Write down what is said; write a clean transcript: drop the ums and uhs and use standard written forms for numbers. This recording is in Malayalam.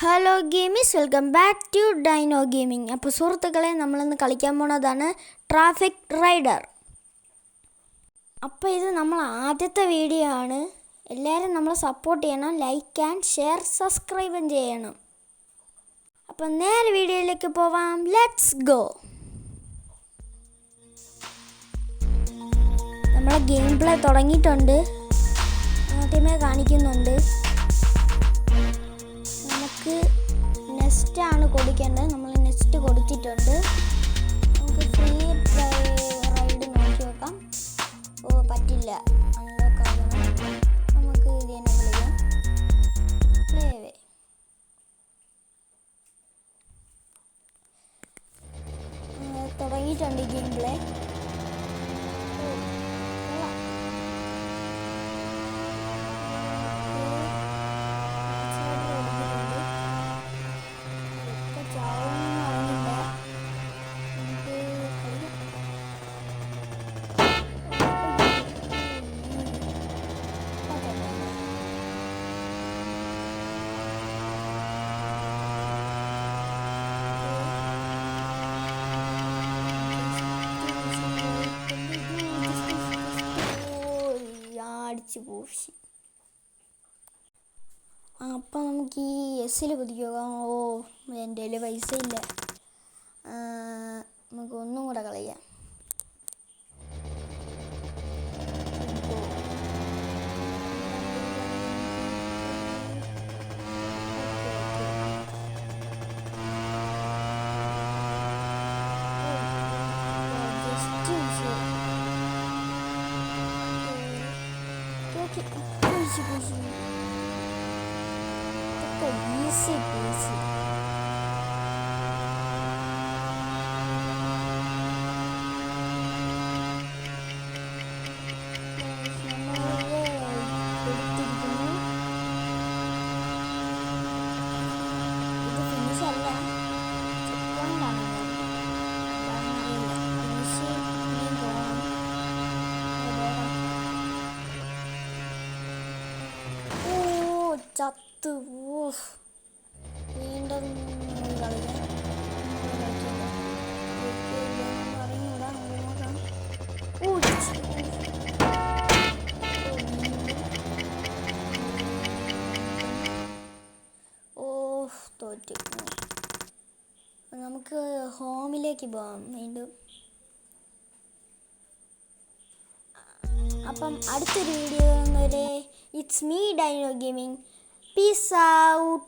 Hello gamies, welcome back to Dino Gaming. അപ്പോൾ സുഹൃത്തുക്കളെ, നമ്മളിന്ന് കളിക്കാൻ പോണതാണ് ട്രാഫിക് റൈഡർ. അപ്പോൾ ഇത് നമ്മൾ ആദ്യത്തെ വീഡിയോ ആണ്. എല്ലാവരും നമ്മളെ സപ്പോർട്ട് ചെയ്യണം, ലൈക്ക് ആൻഡ് ഷെയർ, സബ്സ്ക്രൈബും ചെയ്യണം. അപ്പം നേരെ വീഡിയോയിലേക്ക് പോവാം. Let's go. നമ്മളെ ഗെയിം പ്ലേ തുടങ്ങിയിട്ടുണ്ട്. ആദ്യമേ കാണിക്കുന്നുണ്ട്. നമുക്ക് നെക്സ്റ്റ് ആണ് കൊടുക്കേണ്ടത്. നമ്മൾ നെക്സ്റ്റ് കൊടുത്തിട്ടുണ്ട്. നമുക്ക് ഫ്രീ റൈഡ് നോക്കി നോക്കാം. പറ്റില്ല, അൺലോക്ക് ആകണം. നമുക്ക് ഇത് തന്നെ വിളിക്കാം പ്ലേവേ. തുടങ്ങിയിട്ടുണ്ട് ഗെയിം പ്ലേ. അപ്പം നമുക്ക് ഈ എസ്സിൽ കുതിക്കുക. എൻ്റെ കയ്യിൽ പൈസ ഇല്ല. നമുക്ക് ഒന്നും കൂടെ കളിക്കാം. Easy peasy. ചത്ത് വീണ്ടും കളിക്കാം. തോറ്റ്. നമുക്ക് ഹോമിലേക്ക് പോവാം വീണ്ടും. അപ്പം അടുത്തൊരു വീഡിയോ വരെ it's me dino gaming. Peace out.